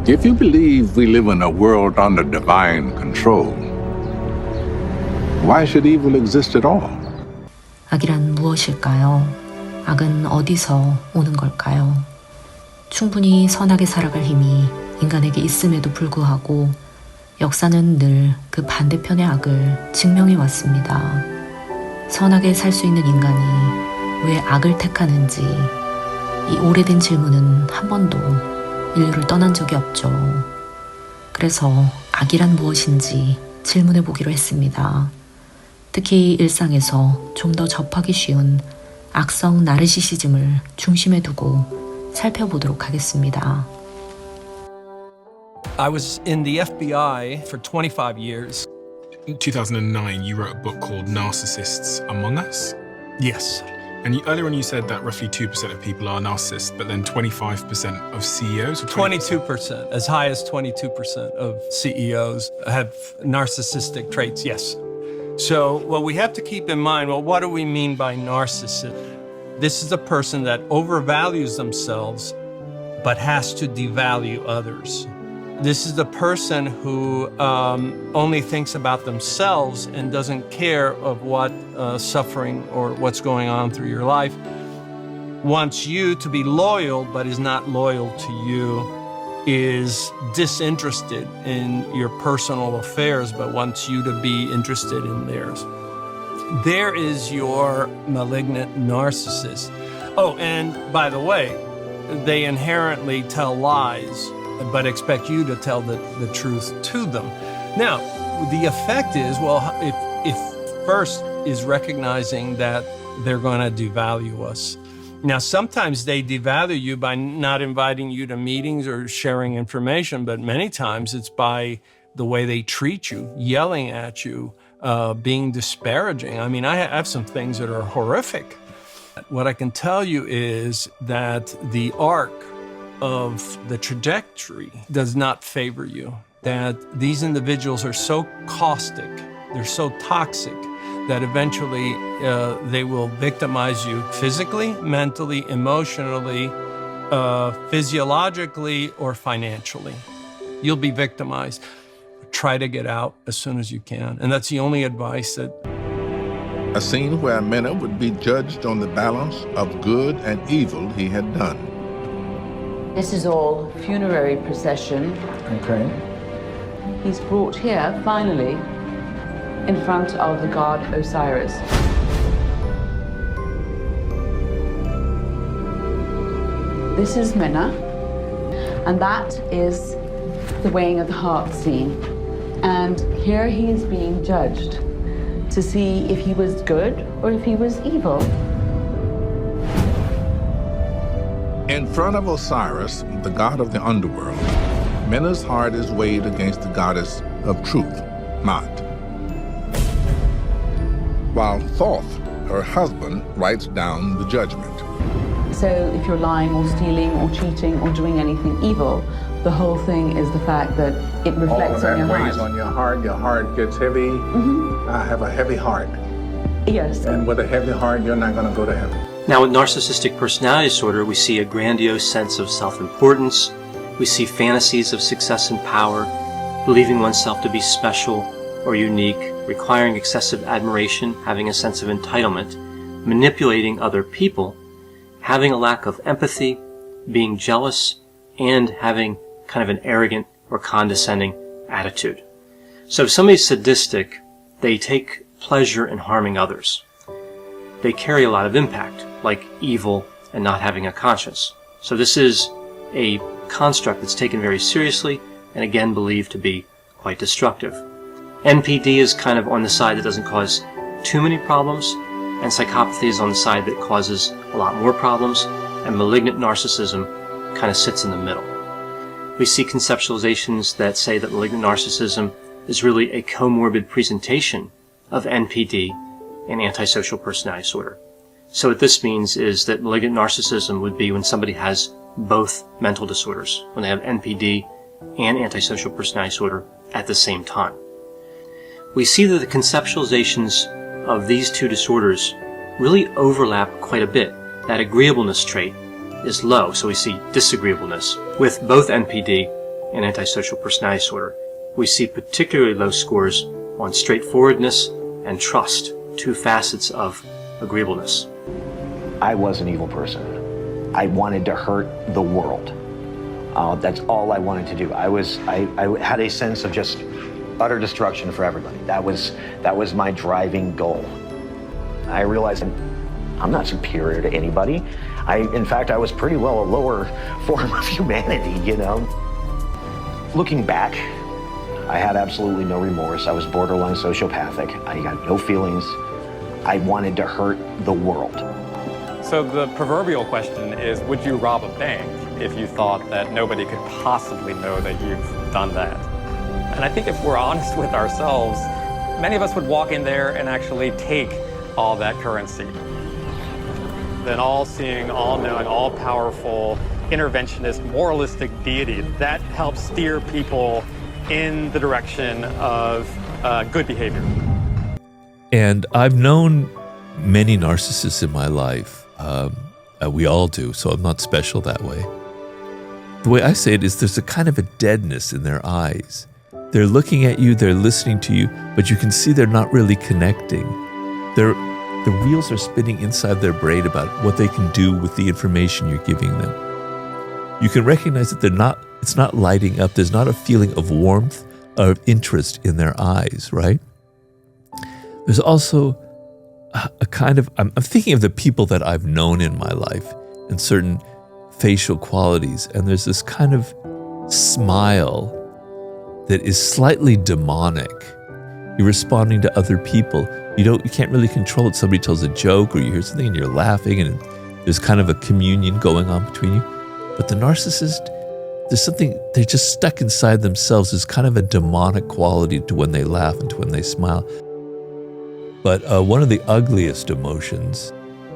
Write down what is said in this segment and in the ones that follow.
If you believe we live in a world under divine control, why should evil exist at all? 악이란 무엇일까요? 악은 어디서 오는 걸까요? 충분히 선하게 살아갈 힘이 인간에게 있음에도 불구하고 역사는 늘 그 반대편의 악을 증명해 왔습니다. 선하게 살 수 있는 인간이 왜 악을 택하는지 이 오래된 질문은 한 번도 인류를 떠난 적이 없죠. 그래서 악이란 무엇인지 질문해 보기로 했습니다. 특히 일상에서 좀 더 접하기 쉬운 악성 나르시시즘을 중심에 두고 살펴보도록 하겠습니다. I was in the FBI for 25 years. In 2009, you wrote a book called Narcissists Among Us. Yes. And earlier on you said that roughly 2% of people are narcissists, but then 25% of CEOs? 22%, as high as 22% of CEOs have narcissistic traits, yes. So, well, we have to keep in mind, well, what do we mean by narcissist? This is a person that overvalues themselves, but has to devalue others. This is the person who only thinks about themselves and doesn't care of what suffering or what's going on through your life. Wants you to be loyal, but is not loyal to you. Is disinterested in your personal affairs, but wants you to be interested in theirs. There is your malignant narcissist. Oh, and by the way, they inherently tell lies, but expect you to tell the truth to them. Now, the effect is, well, if first is recognizing that they're going to devalue us. Now, sometimes they devalue you by not inviting you to meetings or sharing information, but many times it's by the way they treat you, yelling at you, being disparaging. I mean, I have some things that are horrific. What I can tell you is that the arc of the trajectory does not favor you, that these individuals are so caustic, they're so toxic, that eventually they will victimize you physically, mentally, emotionally, physiologically, or financially. You'll be victimized. Try to get out as soon as you can. And that's the only advice that... A scene where Mena would be judged on the balance of good and evil he had done. This is all funerary procession. Okay. He's brought here, finally, in front of the god Osiris. This is Mena, and that is the weighing of the heart scene. And here he is being judged to see if he was good or if he was evil. In front of Osiris, the god of the underworld, Mena's heart is weighed against the goddess of truth, Maat. While Thoth, her husband, writes down the judgment. So if you're lying or stealing or cheating or doing anything evil, the whole thing is the fact that it reflects on your heart. weighs on your heart gets heavy. I have a heavy heart. Yes. And with a heavy heart, you're not going to go to heaven. Now, with narcissistic personality disorder, we see a grandiose sense of self-importance. We see fantasies of success and power, believing oneself to be special or unique, requiring excessive admiration, having a sense of entitlement, manipulating other people, having a lack of empathy, being jealous, and having kind of an arrogant or condescending attitude. So if somebody's sadistic, they take pleasure in harming others. They carry a lot of impact, like evil and not having a conscience. So this is a construct that's taken very seriously and again believed to be quite destructive. NPD is kind of on the side that doesn't cause too many problems, and psychopathy is on the side that causes a lot more problems, and malignant narcissism kind of sits in the middle. We see conceptualizations that say that malignant narcissism is really a comorbid presentation of NPD and antisocial personality disorder. So what this means is that malignant narcissism would be when somebody has both mental disorders, when they have NPD and antisocial personality disorder at the same time. We see that the conceptualizations of these two disorders really overlap quite a bit. That agreeableness trait is low, so we see disagreeableness with both NPD and antisocial personality disorder. We see particularly low scores on straightforwardness and trust, two facets of agreeableness. I was an evil person. I wanted to hurt the world. That's all I wanted to do. I had a sense of just utter destruction for everybody. That was my driving goal. I realized I'm not superior to anybody. In fact, I was pretty well a lower form of humanity, you know? Looking back, I had absolutely no remorse. I was borderline sociopathic. I got no feelings. I wanted to hurt the world. So the proverbial question is, would you rob a bank if you thought that nobody could possibly know that you've done that? And I think if we're honest with ourselves, many of us would walk in there and actually take all that currency. An all-seeing, all-knowing, all-powerful, interventionist, moralistic deity that helps steer people in the direction of good behavior. And I've known many narcissists in my life. We all do, so I'm not special that way. The way I say it is there's a kind of a deadness in their eyes. They're looking at you, they're listening to you, but you can see they're not really connecting. The wheels are spinning inside their brain about what they can do with the information you're giving them. You can recognize that it's not lighting up. There's not a feeling of warmth, of interest in their eyes, right? There's also a kind of, I'm thinking of the people that I've known in my life and certain facial qualities, and there's this kind of smile that is slightly demonic. You're responding to other people. You can't really control it. Somebody tells a joke or you hear something and you're laughing and there's kind of a communion going on between you. But the narcissist, there's something, they're just stuck inside themselves. There's kind of a demonic quality to when they laugh and to when they smile. But one of the ugliest emotions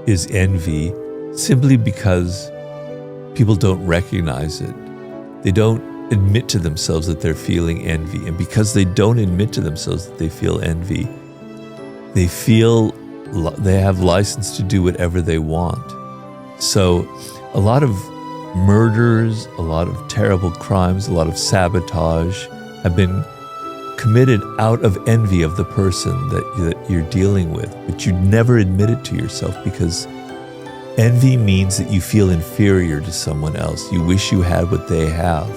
is envy, simply because people don't recognize it. They don't admit to themselves that they're feeling envy. And because they don't admit to themselves that they feel envy, they feel they have license to do whatever they want. So a lot of murders, a lot of terrible crimes, a lot of sabotage have been committed out of envy of the person that you're dealing with. But you never admit it to yourself, because envy means that you feel inferior to someone else. You wish you had what they have.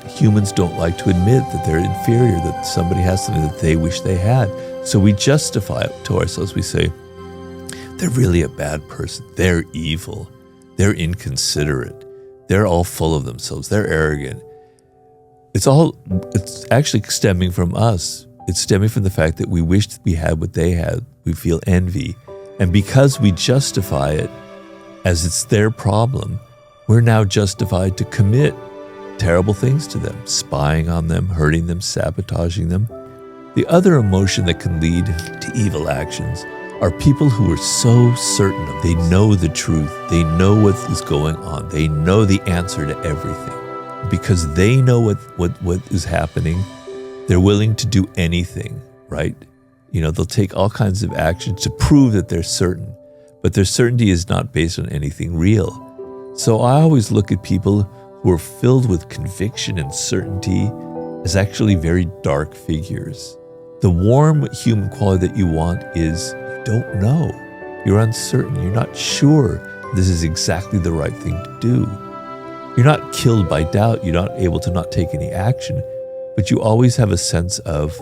Humans don't like to admit that they're inferior, that somebody has something that they wish they had. So we justify it to ourselves. We say, they're really a bad person. They're evil. They're inconsiderate. They're all full of themselves. They're arrogant. It's actually stemming from us. It's stemming from the fact that we wish we had what they had. We feel envy. And because we justify it as it's their problem, we're now justified to commit terrible things to them, spying on them, hurting them, sabotaging them. The other emotion that can lead to evil actions are people who are so certain of, they know the truth, they know what is going on, they know the answer to everything. Because they know what is happening, they're willing to do anything, right? They'll take all kinds of actions to prove that they're certain, but their certainty is not based on anything real. So I always look at people who are filled with conviction and certainty as actually very dark figures. The warm human quality that you want is you don't know. You're uncertain. You're not sure this is exactly the right thing to do. You're not killed by doubt. You're not able to not take any action, but you always have a sense of,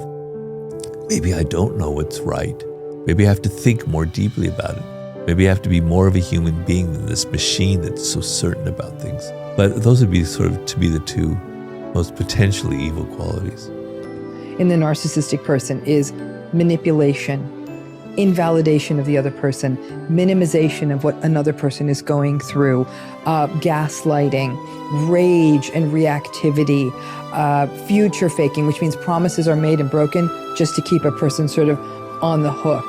maybe I don't know what's right. Maybe I have to think more deeply about it. Maybe I have to be more of a human being than this machine that's so certain about things. But those would be sort of, to be the two most potentially evil qualities. In the narcissistic person is manipulation, invalidation of the other person, minimization of what another person is going through, gaslighting, rage and reactivity, future faking, which means promises are made and broken just to keep a person sort of on the hook.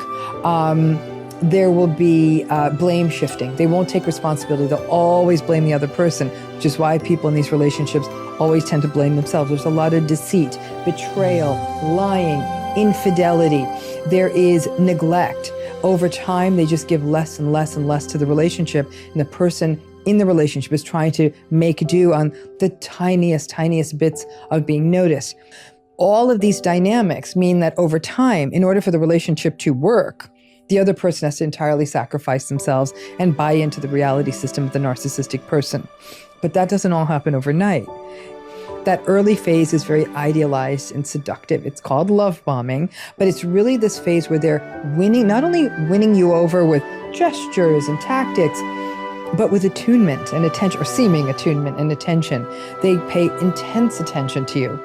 There will be blame shifting. They won't take responsibility. They'll always blame the other person, which is why people in these relationships always tend to blame themselves. There's a lot of deceit, betrayal, lying, infidelity. There is neglect. Over time, they just give less and less and less to the relationship, and the person in the relationship, is trying to make do on the tiniest bits of being noticed. All of these dynamics mean that over time, in order for the relationship to work, the other person has to entirely sacrifice themselves and buy into the reality system of the narcissistic person. But that doesn't all happen overnight. That early phase is very idealized and seductive. It's called love bombing, but it's really this phase where they're winning, not only winning you over with gestures and tactics, but with attunement and attention, or seeming attunement and attention. They pay intense attention to you.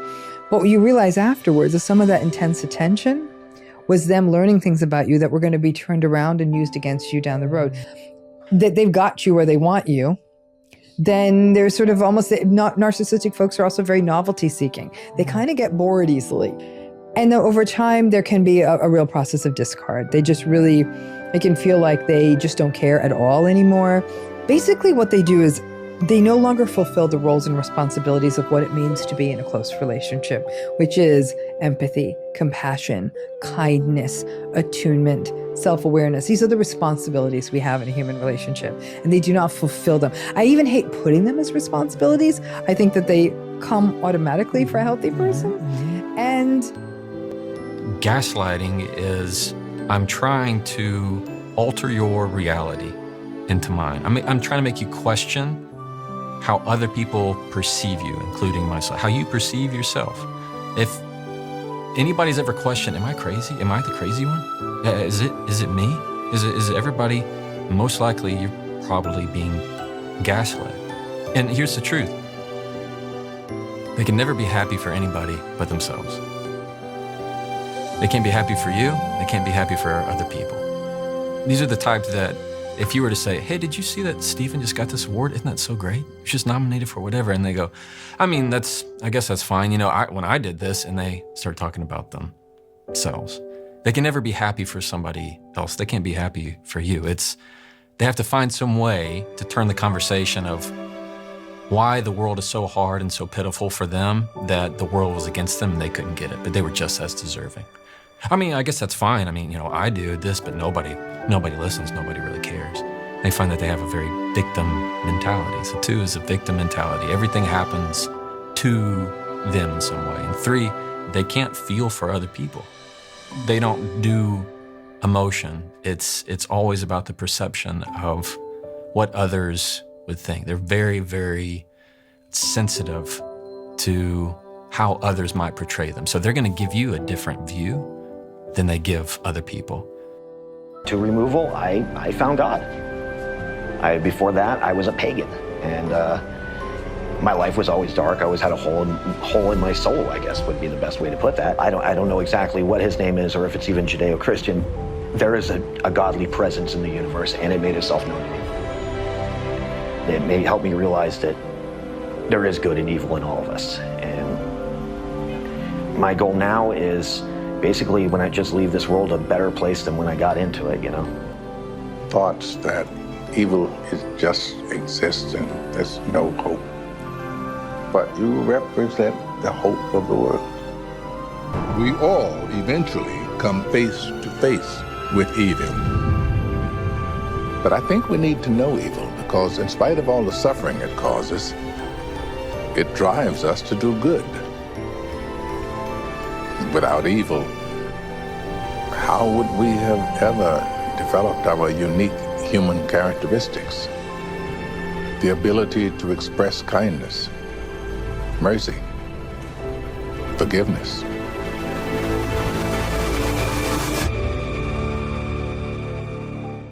But what you realize afterwards is some of that intense attention was them learning things about you that were going to be turned around and used against you down the road. That they've got you where they want you. Then there's sort of almost, narcissistic folks are also very novelty seeking. They kind of get bored easily. And then over time, there can be a real process of discard. They just really, it can feel like they just don't care at all anymore. Basically what they do is they no longer fulfill the roles and responsibilities of what it means to be in a close relationship, which is empathy, compassion, kindness, attunement, self-awareness. These are the responsibilities we have in a human relationship, and they do not fulfill them. I even hate putting them as responsibilities. I think that they come automatically for a healthy person. And gaslighting is, I'm trying to alter your reality into mine. I'm trying to make you question how other people perceive you, including myself, how you perceive yourself. If anybody's ever questioned, am I crazy? Am I the crazy one? Is it me? Is it everybody? Most likely you're probably being gaslit. And here's the truth. They can never be happy for anybody but themselves. They can't be happy for you. They can't be happy for other people. These are the types that if you were to say, hey, did you see that Stephen just got this award? Isn't that so great? He's just nominated for whatever. And they go, I mean, I guess that's fine. You know, when I did this, and they start talking about themselves. They can never be happy for somebody else. They can't be happy for you. They have to find some way to turn the conversation of why the world is so hard and so pitiful for them, that the world was against them and they couldn't get it, but they were just as deserving. I mean, I guess that's fine. I mean, you know, I do this, but nobody listens, nobody really cares. They find that they have a very victim mentality. So 2 is a victim mentality. Everything happens to them in some way. And 3, they can't feel for other people. They don't do emotion. It's always about the perception of what others would think. They're very, very sensitive to how others might portray them. So they're going to give you a different view than they give other people. To removal, I found God. Before that, I was a pagan, and my life was always dark. I always had a hole in my soul, I guess would be the best way to put that. I don't know exactly what his name is, or if it's even Judeo-Christian. There is a godly presence in the universe, and it made itself known to me. It helped me realize that there is good and evil in all of us. And my goal now is basically, when I just leave this world, a better place than when I got into it, you know? Thoughts that evil just exists and there's no hope. But you represent the hope of the world. We all eventually come face to face with evil. But I think we need to know evil, because in spite of all the suffering it causes, it drives us to do good. Without evil, how would we have ever developed our unique human characteristics? The ability to express kindness, mercy, forgiveness.